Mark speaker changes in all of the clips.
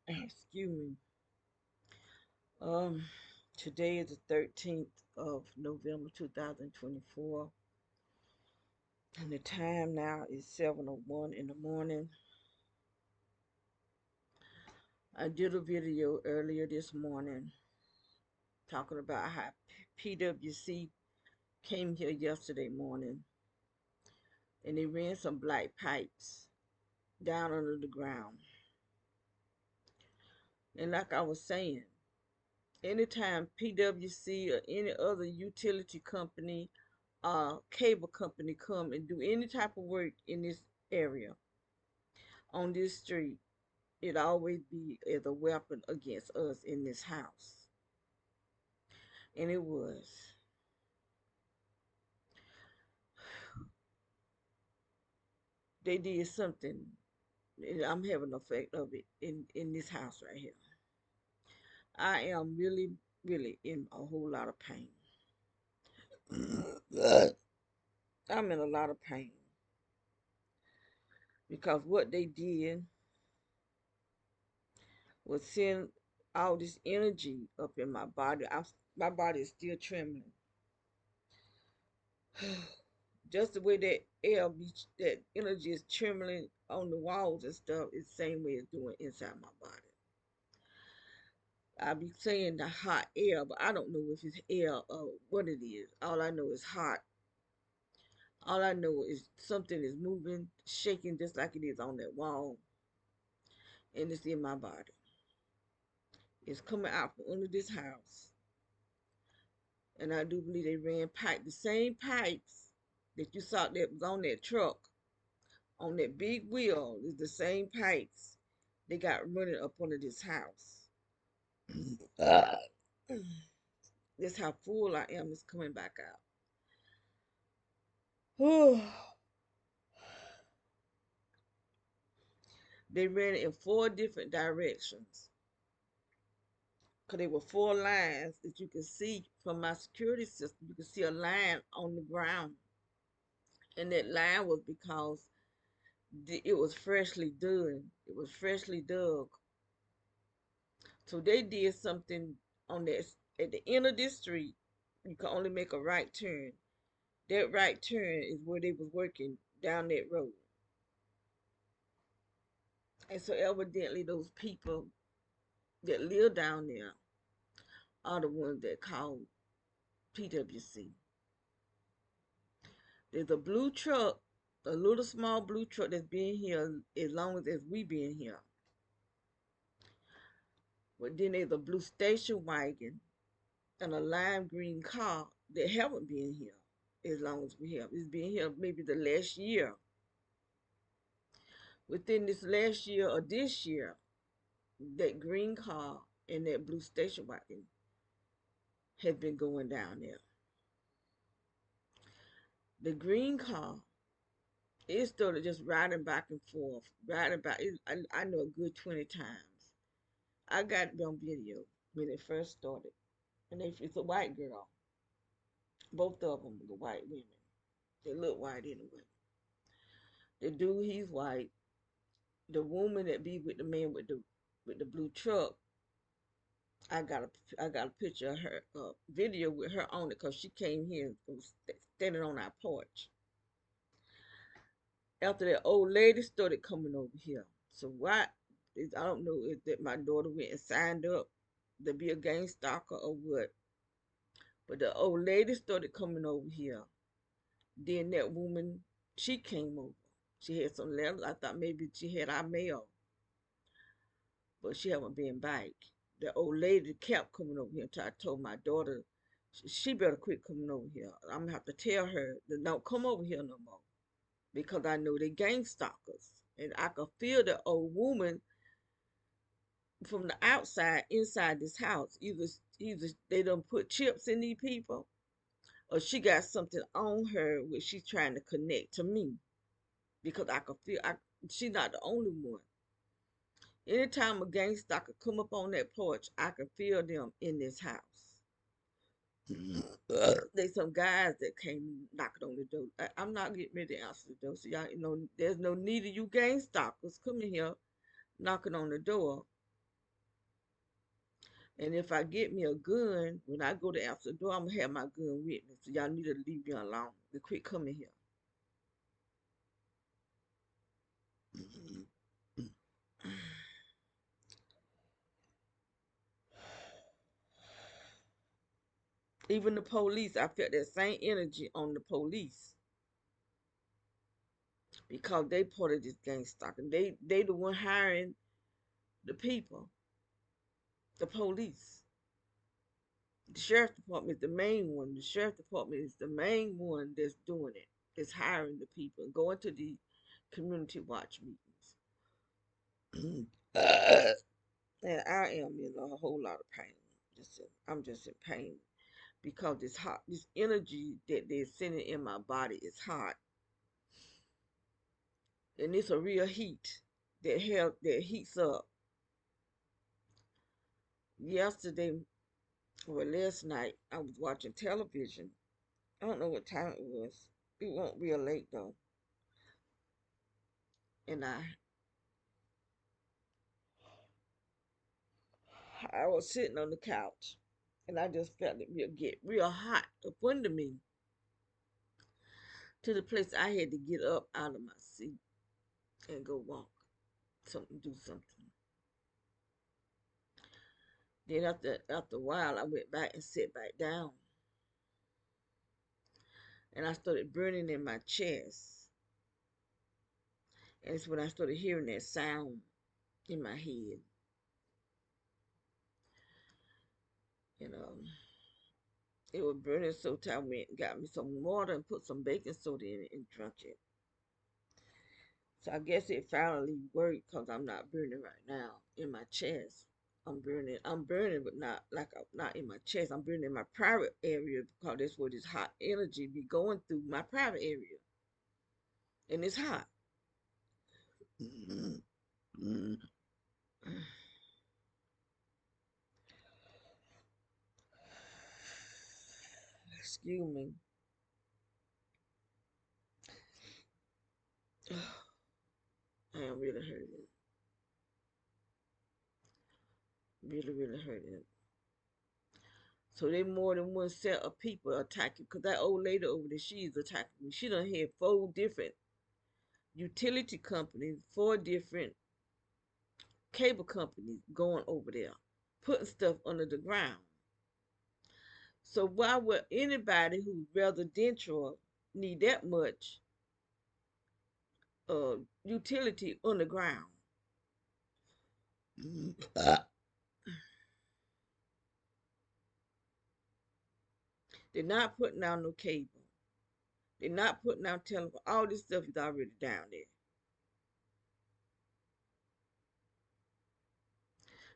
Speaker 1: Excuse me. Um, Today is the 13th of November 2024, and the time now is 7:01 in the morning. I did a video earlier this morning talking about how PWC came here yesterday morning and they ran some black pipes down under the ground. And like I was saying, anytime PWC or any other utility company cable company come and do any type of work in this area on this street, it always be as a weapon against us in this house. And it was. They did something. And I'm having an effect of it in this house right here. I am really, really in a whole lot of pain. I'm in a lot of pain because what they did was send all this energy up in my body. My body is still trembling. Just the way that that energy is trembling on the walls and stuff is the same way it's doing inside my body. I be saying the hot air, but I don't know if it's air or what it is. All I know is hot. All I know is something is moving, shaking just like it is on that wall, and it's in my body. It's coming out from under this house, and I do believe they ran the same pipes that you saw that was on that truck, on that big wheel, is the same pipes they got running up under this house. Uh, That's how full I am. It's coming back out. They ran it in four different directions. Because there were four lines that you could see from my security system. You could see a line on the ground. And that line was because it was freshly dug. It was freshly dug. So they did something on that at the end of this street. You can only make a right turn. That right turn is where they was working down that road. And so evidently those people that live down there are the ones that called PWC. There's a blue truck, a little small blue truck that's been here as long as we been here. But then there's a blue station wagon and a lime green car that haven't been here as long as we have. It's been here maybe the last year. Within this last year or this year, that green car and that blue station wagon has been going down there. The green car, it started just riding back and forth, riding back. I know a good 20 times. I got it on video when it first started. And it's a white girl. Both of them were white women. They look white anyway. The dude, he's white. The woman that be with the man with the blue truck, I got a picture of her, video with her on it because she came here and was standing on our porch. After that old lady started coming over here. So why? I don't know if that my daughter went and signed up to be a gang stalker or what. But the old lady started coming over here. Then that woman, she came over. She had some letters. I thought maybe she had our mail, but she haven't been back. The old lady kept coming over here until I told my daughter she better quit coming over here. I'm gonna have to tell her to don't come over here no more because I know they gang stalkers, and I could feel the old woman from the outside inside this house. Either they done put chips in these people, or she got something on her which she's trying to connect to me because I could feel she's not the only one. Anytime a gang stalker come up on that porch, I can feel them in this house. There's some guys that came knocking on the door. I'm not getting ready to answer the door, so y'all, there's no need of you gang stalkers coming here knocking on the door. And if I get me a gun, when I go to answer the door, I'm gonna have my gun with me. So y'all need to leave me alone and quit coming here. Even the police, I felt that same energy on the police because they part of this gang stalking. They the one hiring the people, the police. The sheriff department is the main one. The sheriff department is the main one that's doing it. That's hiring the people and going to the community watch meetings. And I am in a whole lot of pain. I'm just in pain because this energy that they're sending in my body is hot, and it's a real heat that heats up. Yesterday, or last night, I was watching television. I don't know what time it was. It wasn't real late though, and I was sitting on the couch, and I just felt it get real hot up under me to the place I had to get up out of my seat and go walk do something. Then after a while, I went back and sat back down, and I started burning in my chest. And it's when I started hearing that sound in my head. And it was burning so tight. I went and got me some water and put some baking soda in it and drank it. So I guess it finally worked because I'm not burning right now in my chest. I'm burning, but not in my chest. I'm burning in my private area because that's where this hot energy be going through my private area, and it's hot. Excuse me. I am really hurting. Really, really hurting. So they more than one set of people attacking. Cause that old lady over there, she's attacking me. She done had 4 different utility companies, 4 different cable companies going over there, putting stuff under the ground. So why would anybody who's residential need that much utility underground? They're not putting out no cable. They're not putting out telephone. All this stuff is already down there.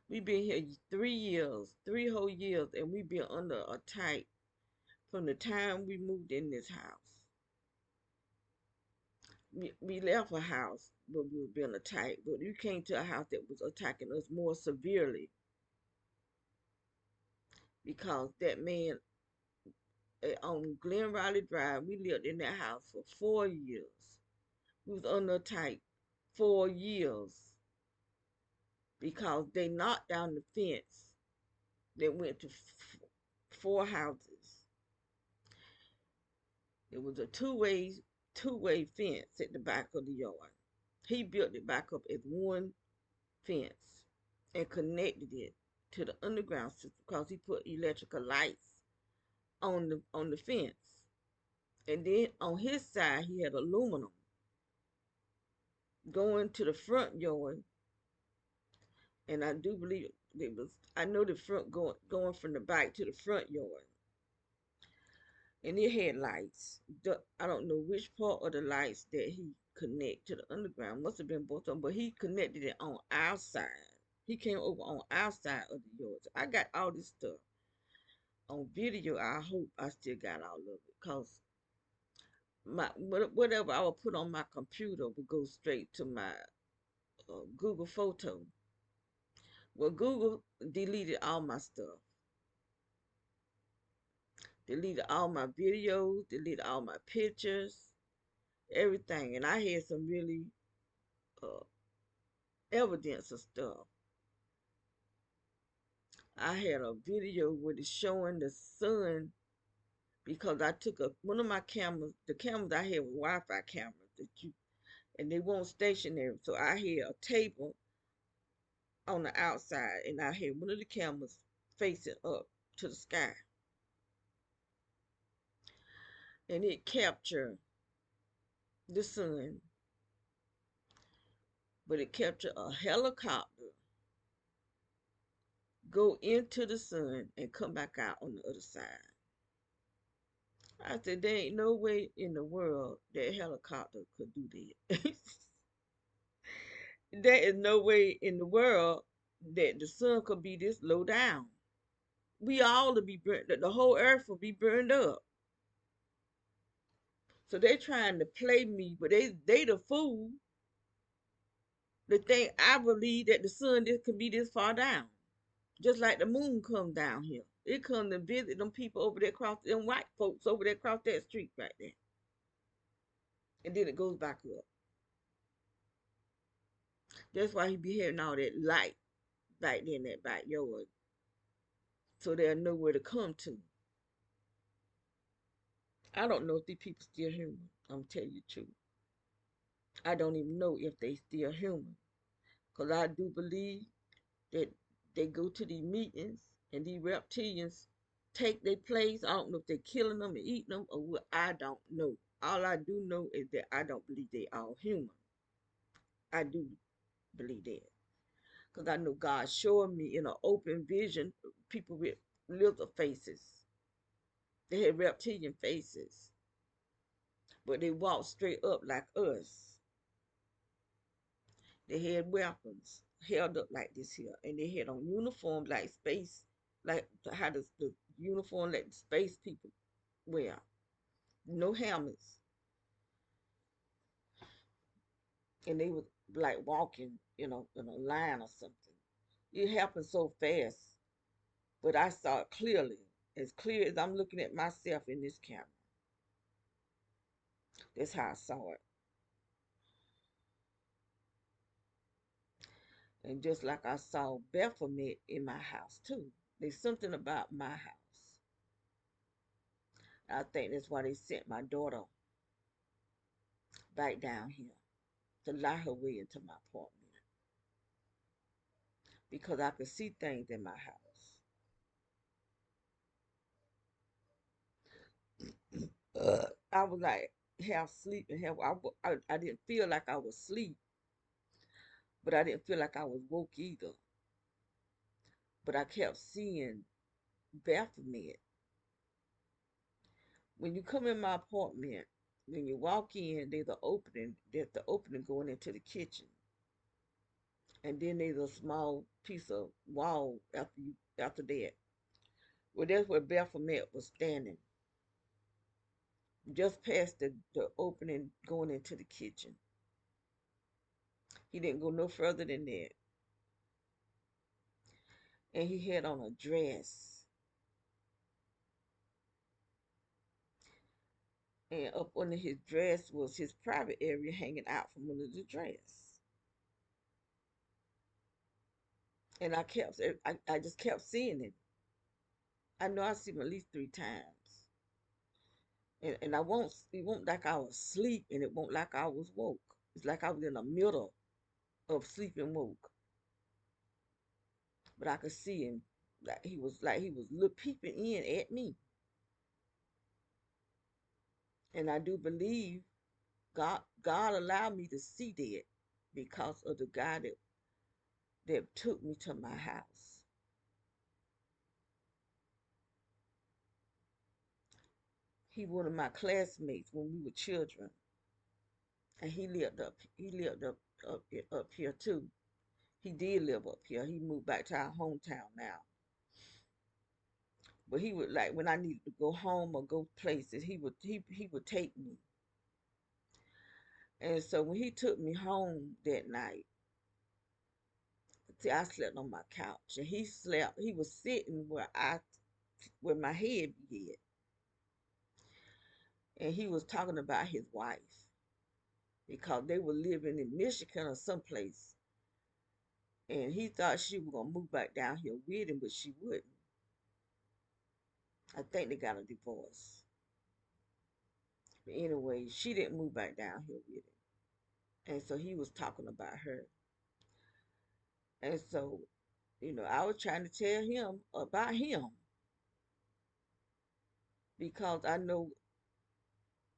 Speaker 1: We've been here 3 years, 3 whole years, and we've been under attack from the time we moved in this house. We left a house, but we were being attacked. But we came to a house that was attacking us more severely because that man on Glen Riley Drive, we lived in that house for 4 years. We was under attack 4 years because they knocked down the fence that went to 4 houses. It was a two-way fence at the back of the yard. He built it back up as one fence and connected it to the underground system because he put electrical lights on the fence. And then on his side he had aluminum going to the front yard, and I do believe it was I know the front going from the back to the front yard. And it had lights. I don't know which part of the lights that he connected to the underground. Must have been both of them, but he connected it on our side. He came over on our side of the yard. So I got all this stuff on video. I hope I still got all of it, cause my whatever I would put on my computer would go straight to my Google photo. Well, Google deleted all my stuff, deleted all my videos, deleted all my pictures, everything. And I had some really uh, evidence of stuff. I had a video where it's showing the sun because I took one of my cameras. The cameras I had were Wi-Fi cameras and they weren't stationary. So I had a table on the outside, and I had one of the cameras facing up to the sky, and it captured the sun, but it captured a helicopter go into the sun and come back out on the other side. I said, there ain't no way in the world that helicopter could do that. There is no way in the world that the sun could be this low down. We all to be burnt, the whole earth will be burned up. So they trying to play me, but they the fool. The thing I believe that the sun this could be this far down. Just like the moon come down here. It come to visit them people over there across them white folks over there across that street right there. And then it goes back up. That's why he be having all that light back there in that backyard. So they'll know where to come to. I don't know if these people still human. I'm telling you the truth. I don't even know if they still human. Because I do believe that they go to these meetings and these reptilians take their place. I don't know if they're killing them and eating them or what. I don't know. All I do know is that I don't believe they all human. I do believe that. Because I know God showed me in an open vision people with lizard faces. They had reptilian faces. But they walked straight up like us. They had weapons held up like this here. And they had on uniforms like space, like how the uniform that space people wear. No helmets. And they was like walking, in a line or something. It happened so fast. But I saw it clear as I'm looking at myself in this camera. That's how I saw it. And just like I saw Baphomet in my house too. There's something about my house. I think that's why they sent my daughter back down here to lie her way into my apartment. Because I could see things in my house. I was like half sleep and half. I didn't feel like I was asleep, but I didn't feel like I was woke either. But I kept seeing Baphomet. When you come in my apartment, when you walk in, there's an opening. There's the opening going into the kitchen, and then there's a small piece of wall after that. Well, that's where Baphomet was standing, just past the opening going into the kitchen. He didn't go no further than that, and he had on a dress, and up under his dress was his private area hanging out from under the dress. And I just kept seeing it. I know I see him at least 3 times. And it won't like I was asleep and it won't like I was woke. It's like I was in the middle of sleep and woke. But I could see him like he was look peeping in at me. And I do believe God allowed me to see that because of the guy that took me to my house. He one of my classmates when we were children. And he lived up here too. He did live up here. He moved back to our hometown now. But he would like when I needed to go home or go places, he would take me. And so when he took me home that night, see, I slept on my couch and he was sitting where my head be at. And he was talking about his wife because they were living in Michigan or someplace. And he thought she was gonna move back down here with him, but she wouldn't. I think they got a divorce. But anyway, she didn't move back down here with him. And so he was talking about her. And so, I was trying to tell him about him because I know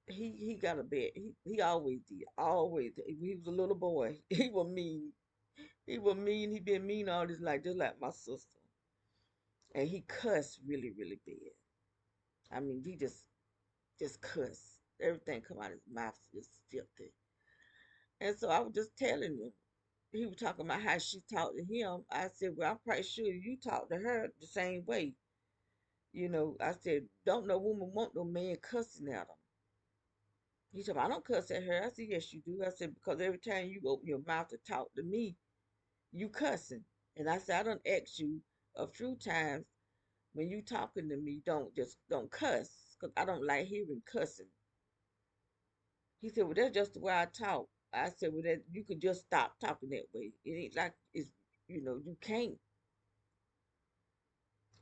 Speaker 1: he got a bad he always did. Always did. He was a little boy. He was mean. He was mean. He been mean all his life, just like my sister. And he cussed really, really bad. I mean, he just cuss. Everything come out of his mouth is filthy. And so I was just telling him. He was talking about how she talked to him. I said, well, I'm pretty sure you talked to her the same way. I said, don't no woman want no man cussing at them. He said, I don't cuss at her. I said, yes, you do. I said, because every time you open your mouth to talk to me, you cussing. And I said, I done asked you a few times when you talking to me, don't cuss, because I don't like hearing cussing. He said, well, that's just the way I talk. I said, well, that you could just stop talking that way. It ain't like you can't.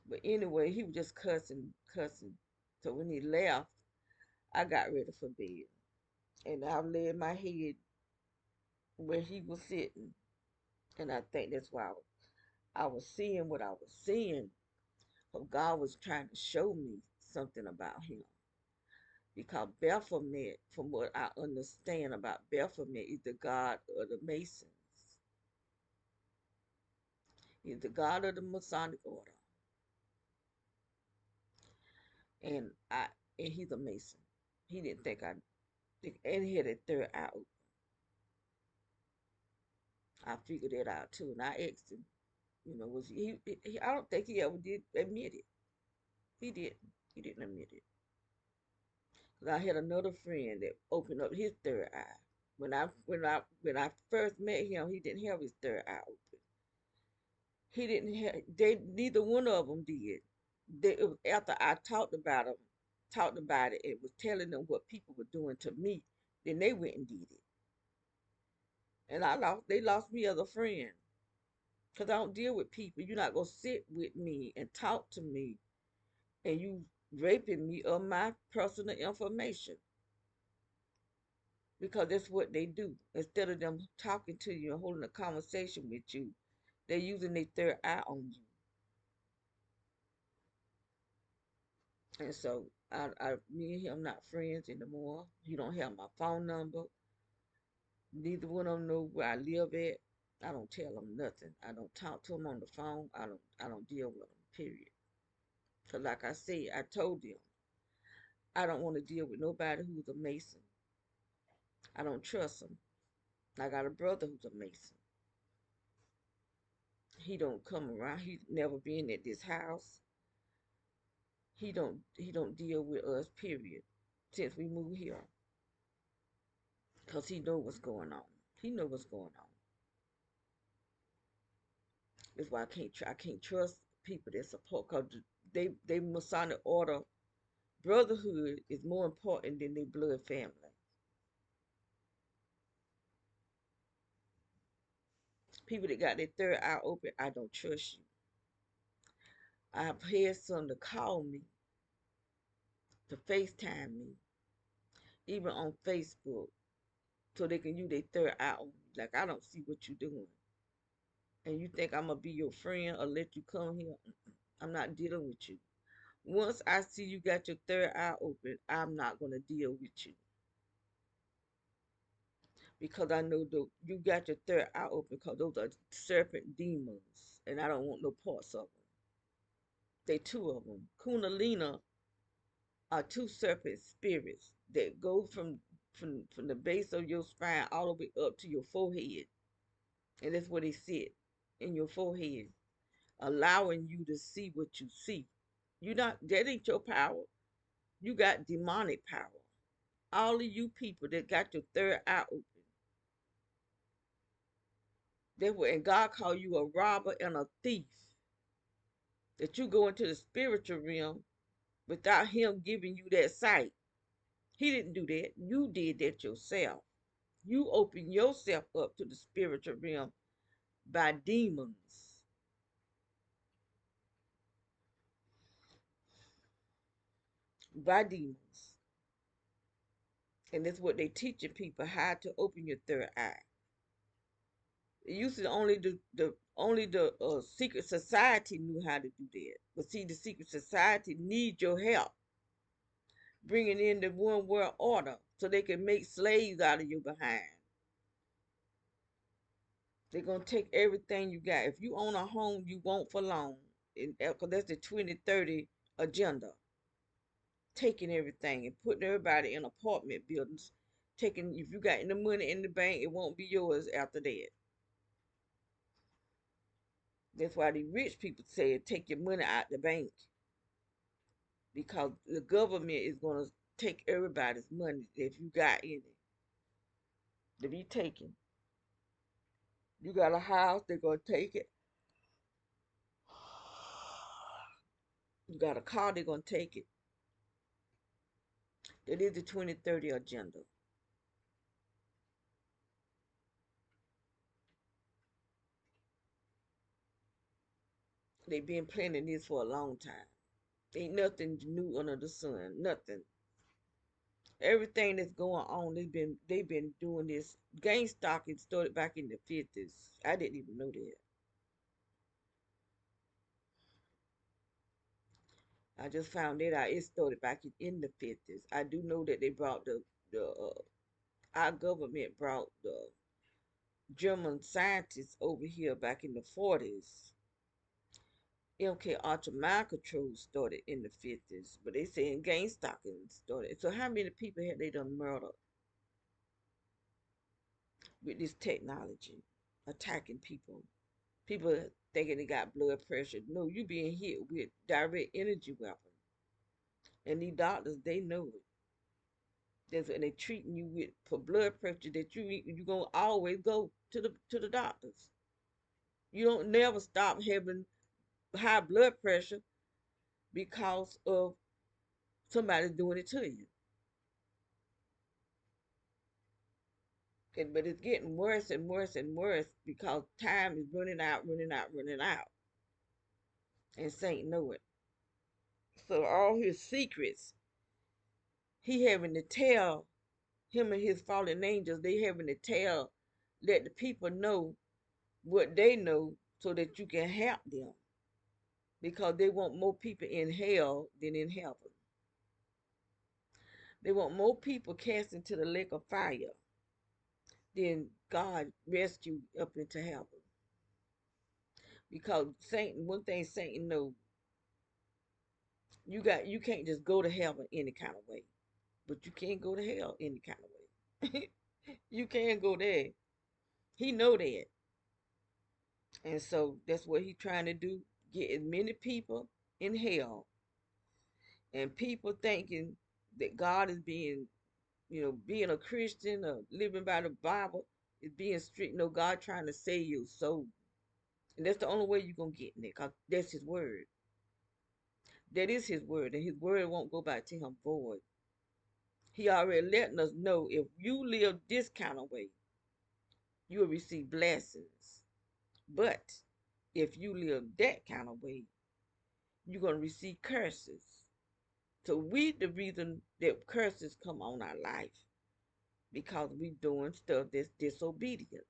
Speaker 1: But anyway, he was just cussing, cussing. So when he left, I got ready for bed. And I laid my head where he was sitting. And I think that's why I was seeing what I was seeing. But God was trying to show me something about him. Because Baphomet, from what I understand about Baphomet, is the god of the Masons. He's the god of the Masonic order. And I and he's a Mason. He didn't think I think, and he had a third eye open. I figured that out too. And I asked him, was I don't think he ever did admit it. He didn't. He didn't admit it. 'Cause I had another friend that opened up his third eye. When I first met him, he didn't have his third eye open. He didn't have neither one of them did. It was after I talked about it, and was telling them what people were doing to me, then they went and did it. And they lost me as a friend. Because I don't deal with people. You're not gonna sit with me and talk to me and you raping me of my personal information. Because that's what they do. Instead of them talking to you and holding a conversation with you, they're using their third eye on you. And so me and him not friends anymore. He don't have my phone number. Neither one of them know where I live at. I don't tell them nothing. I don't talk to them on the phone. I don't deal with them. Period. Cause like I said, I told them I don't want to deal with nobody who's a Mason. I don't trust them. I got a brother who's a Mason. He don't come around. He's never been at this house. He don't deal with us. Period. Since we moved here, cause he know what's going on. He know what's going on. That's why I can't trust people that support. Cause they Masonic order brotherhood is more important than their blood family. People that got their third eye open, I don't trust you. I've had some to call me, to FaceTime me, even on Facebook, so they can use their third eye on me. Like, I don't see what you're doing. And you think I'm going to be your friend or let you come here? I'm not dealing with you. Once I see you got your third eye open, I'm not going to deal with you. Because I know you got your third eye open because those are serpent demons. And I don't want no parts of them. They two of them. Kundalini are two serpent spirits that go from the base of your spine all the way up to your forehead. And that's where they sit, in your forehead, allowing you to see what you see. That ain't your power. You got demonic power. All of you people that got your third eye open. And God called you a robber and a thief. That you go into the spiritual realm without him giving you that sight. He didn't do that. You did that yourself. You open yourself up to the spiritual realm by demons. By demons. And that's what they teaching people, how to open your third eye. It used to only the secret society knew how to do that. But see, the secret society need your help bringing in the one world order so they can make slaves out of you behind. They're gonna take everything you got. If you own a home, you won't for long. Because that's the 2030 agenda. Taking everything and putting everybody in apartment buildings. Taking, if you got any money in the bank, it won't be yours after that. That's why the rich people say take your money out the bank, because the government is gonna take everybody's money if you got any to be taken. You got a house, they're gonna take it. You got a car, they're gonna take it. That is the 2030 agenda. They've been planning this for a long time. Ain't nothing new under the sun. Nothing. Everything that's going on, they've been doing this. Gang stalking started back in the 50s. I didn't even know that. I just found that out. It started back in the 50s. I do know that they brought the our government brought the German scientists over here back in the 40s. MK Ultra mind control started in the 50s, but they saying gang stalking started. So how many people had they done murdered with this technology, attacking people? People thinking they got blood pressure. No, you being hit with direct energy weapon. And these doctors, they know it. That's what they treating you with for blood pressure, that you gonna always go to the doctors. You don't never stop having high blood pressure because of somebody doing it to you. But it's getting worse and worse and worse because time is running out, running out, running out. And Saint know it. So all his secrets, he having to tell, him and his fallen angels, they having to tell, let the people know what they know so that you can help them. Because they want more people in hell than in heaven. They want more people cast into the lake of fire than God rescue up into heaven. Because Satan, one thing Satan know, you can't just go to heaven any kind of way, but you can't go to hell any kind of way. You can't go there. He know that, and so that's what he trying to do: get as many people in hell, and people thinking that God is being, being a Christian or living by the Bible is being strict. No, God trying to save your soul, and that's the only way you're gonna get in it, cause that's His word. That is His word, and His word won't go back to Him void. He already letting us know if you live this kind of way, you will receive blessings. But if you live that kind of way, you're going to receive curses. So we the reason that curses come on our life because we doing stuff that's disobedient.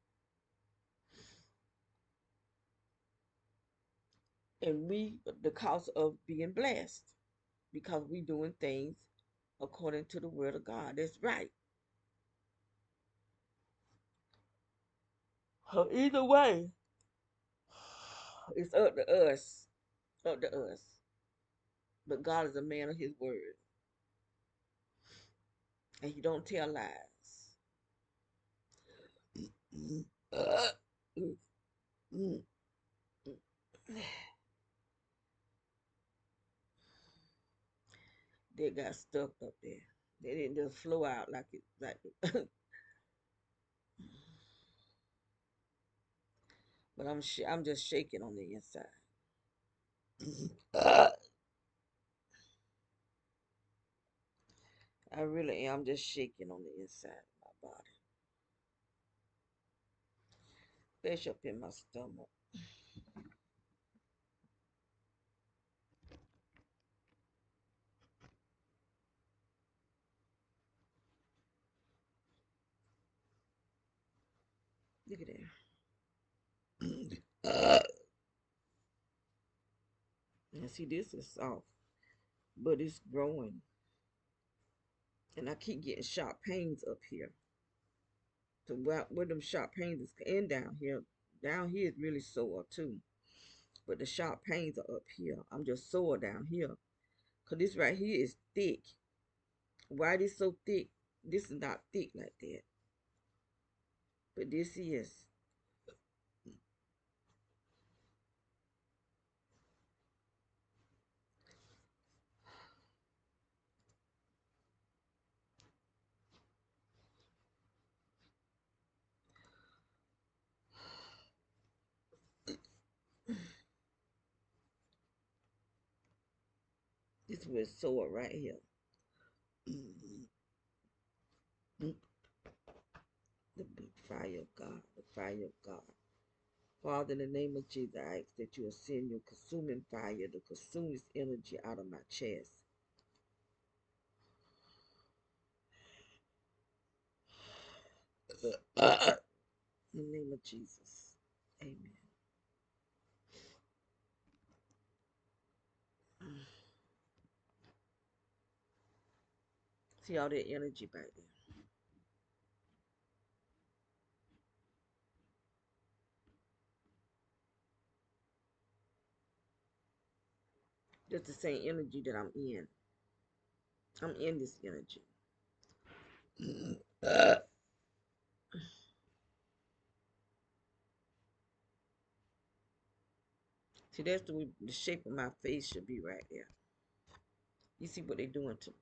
Speaker 1: And we the cause of being blessed because we doing things according to the word of God. That's right. So either way, it's up to us. Up to us. But God is a man of his word. And he don't tell lies. They got stuck up there. They didn't just flow out like it but I'm just shaking on the inside. I really am just shaking on the inside of my body. flesh up in my stomach. Look at that. Now see, this is soft, but it's growing. And I keep getting sharp pains up here. So where them sharp pains is and down here is really sore too. But the sharp pains are up here. I'm just sore down here. Cause this right here is thick. Why this so thick? This is not thick like that. But this is. This was sore right here. The fire of God. The fire of God. Father, in the name of Jesus, I ask that you will send your consuming fire to consume this energy out of my chest. In the name of Jesus. Amen. See all that energy back there. That's the same energy that I'm in. I'm in this energy. See, that's the shape of my face should be right there. You see what they're doing to me?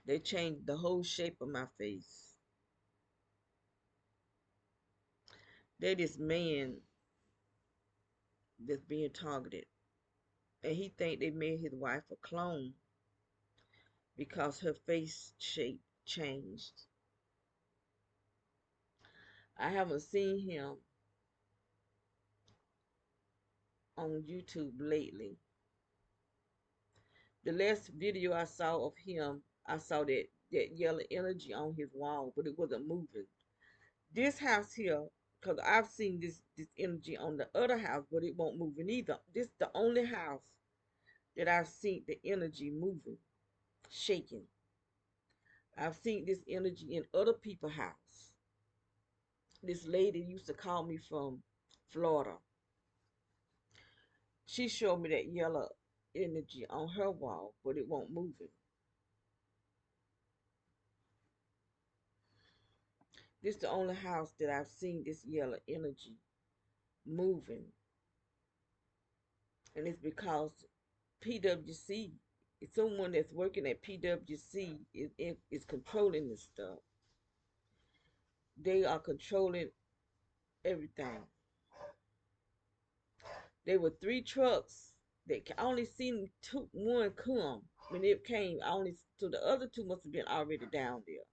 Speaker 1: They changed the whole shape of my face. They this man that's being targeted, and he think they made his wife a clone because her face shape changed. I haven't seen him on YouTube lately. The last video I saw of him, I saw that yellow energy on his wall, but it wasn't moving. This house here, because I've seen this energy on the other house, but it won't move either. This is the only house that I've seen the energy moving, shaking. I've seen this energy in other people's house. This lady used to call me from Florida. She showed me that yellow energy on her wall, but it won't move it. This is the only house that I've seen this yellow energy moving. And it's because PWC, someone that's working at PWC is controlling this stuff. They are controlling everything. There were 3 trucks that I only seen one come when it came. So the other 2 must have been already down there.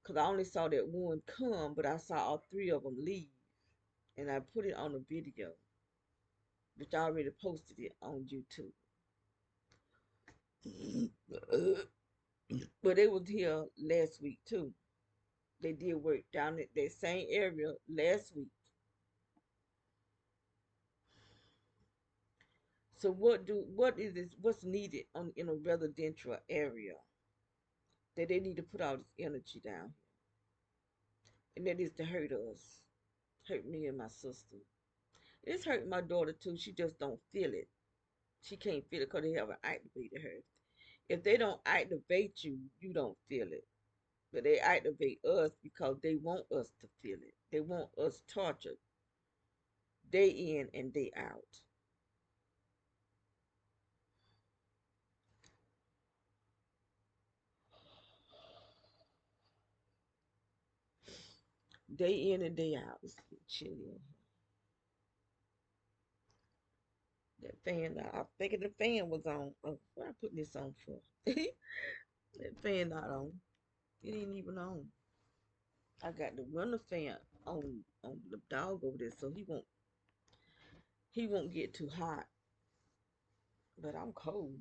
Speaker 1: Cause I only saw that one come, but I saw all 3 of them leave, and I put it on a video, which I already posted it on YouTube. But they was here last week too. They did work down at that same area last week. So what's needed in a residential area that they need to put all this energy down here? And that is to hurt us. Hurt me and my sister. It's hurting my daughter too. She just don't feel it. She can't feel it because they haven't activated her. If they don't activate you, you don't feel it. But they activate us because they want us to feel it. They want us tortured day in and day out. Day in and day out. It's chilly. That fan, I thinking the fan was on. Oh, what I putting this on for? That fan not on. It ain't even on. I got the window fan on the dog over there, so he won't get too hot. But I'm cold.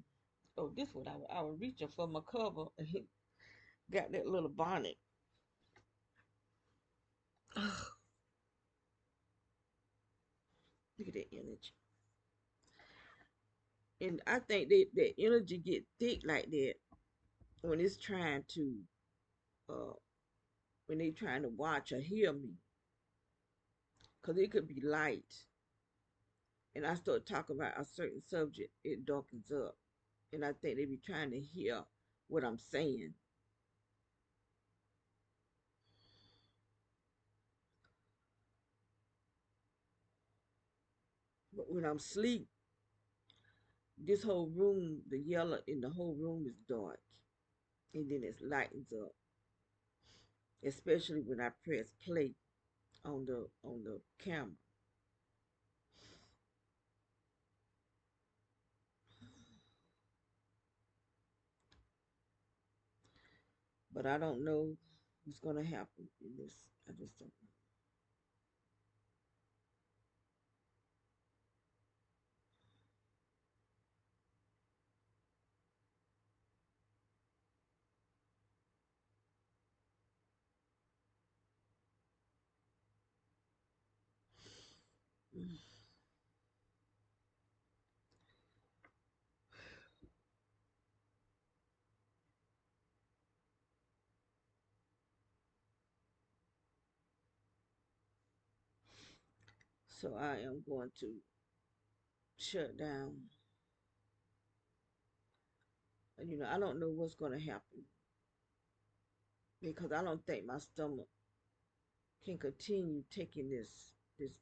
Speaker 1: Oh, this one I was reaching for my cover and he got that little bonnet. Look at that energy. And I think that energy get thick like that when it's trying to uh when they trying to watch or hear me. Cause it could be light. And I start talking about a certain subject, it darkens up. And I think they be trying to hear what I'm saying. But when I'm asleep, this whole room, the yellow in the whole room is dark. And then it lightens up. Especially when I press play on the camera. But I don't know what's gonna happen in this. I just don't know. So I am going to shut down. You know, I don't know what's gonna happen because I don't think my stomach can continue taking this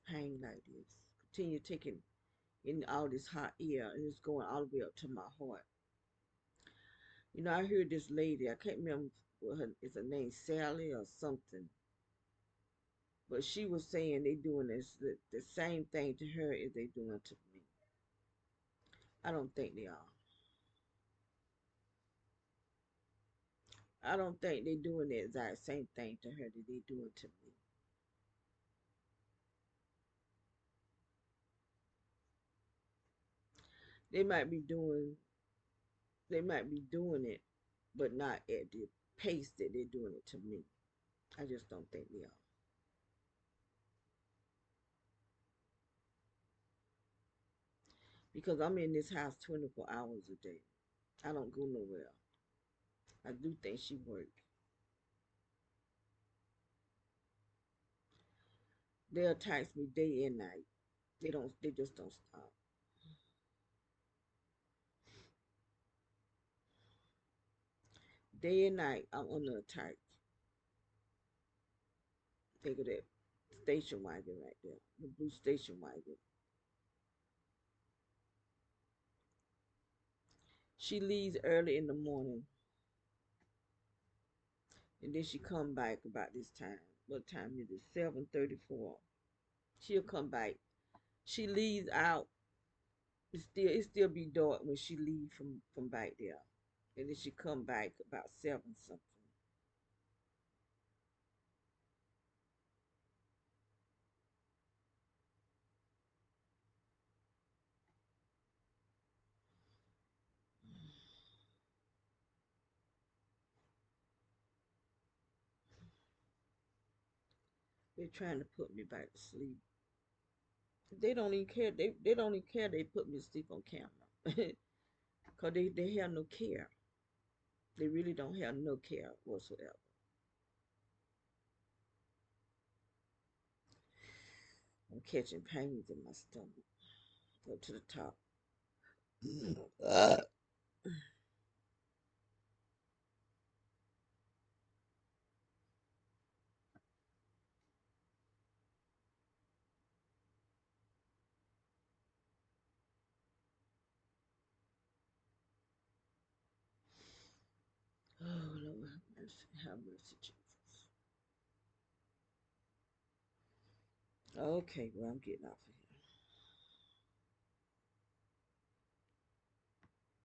Speaker 1: pain like this. Continue taking in all this hot air and it's going all the way up to my heart. You know, I heard this lady, I can't remember what her is her name, Sally or something. But she was saying they doing the same thing to her as they doing to me. I don't think they are. I don't think they doing the exact same thing to her that they doing to me. They might be doing they might be doing it, but not at the pace that they're doing it to me. I just don't think they are. Because I'm in this house 24 hours a day. I don't go nowhere. I do think she work. They'll text me day and night. They just don't stop. Day and night I'm under attack. Think of that station wagon right there. The blue station wagon. She leaves early in the morning and then she come back about this time. What time is it? 7:34. She'll come back. She leaves out. It still be dark when she leave from back there, and then she come back about 7 something. They're trying to put me back to sleep. They don't even care. They don't even care. They put me to sleep on camera, cause they have no care. They really don't have no care whatsoever. I'm catching pains in my stomach up to the top. Uh, oh Lord, have mercy, Jesus. Okay, well I'm getting off of here.